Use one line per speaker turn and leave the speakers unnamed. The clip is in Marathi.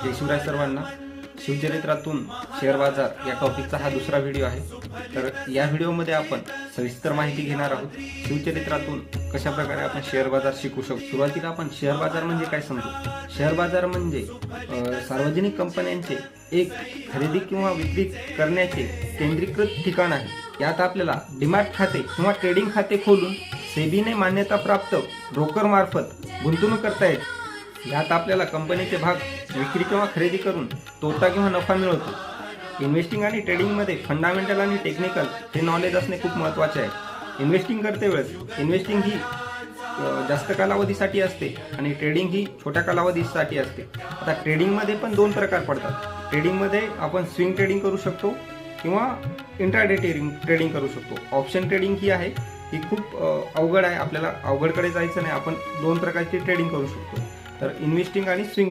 जय शिवराय सर्वांना. शिवचरित्रातून शेअर बाजार या टॉपिकचा हा दुसरा व्हिडिओ आहे. तर या व्हिडिओमध्ये आपण सविस्तर माहिती घेणार आहोत. शिवचरित्रातून कशा प्रकारे आपण शेअर बाजार शिकू शकतो. सुरुवातीला आपण शेअर बाजार म्हणजे काय समजू. शेअर बाजार म्हणजे सार्वजनिक कंपन्यांचे एक खरेदी किंवा विक्री करण्याचे केंद्रीकृत ठिकाण आहे. यात आपल्याला डीमॅट खाते किंवा ट्रेडिंग खाते खोलून सेबीने मान्यता प्राप्त ब्रोकर मार्फत गुंतवणूक करता येते. यात आपल्याला कंपनीचे भाग विक्री किंवा खरेदी करून तोटा किंवा नफा मिळतो. इन्व्हेस्टिंग आणि ट्रेडिंगमध्ये फंडामेंटल आणि टेक्निकल हे नॉलेज असणे खूप महत्त्वाचे आहे. इन्व्हेस्टिंग करते वेळेस इन्व्हेस्टिंग ही जास्त कालावधीसाठी असते आणि ट्रेडिंग ही छोट्या कालावधीसाठी असते. आता ट्रेडिंगमध्ये पण दोन प्रकार पडतात. ट्रेडिंगमध्ये आपण स्विंग ट्रेडिंग करू शकतो किंवा इंट्राडे ट्रेडिंग करू शकतो. ऑप्शन ट्रेडिंग ही आहे, ही खूप अवघड आहे. आपल्याला अवघडकडे जायचं नाही. आपण दोन प्रकारची ट्रेडिंग करू शकतो. तर इन्व्हेस्टिंग आणि स्विंग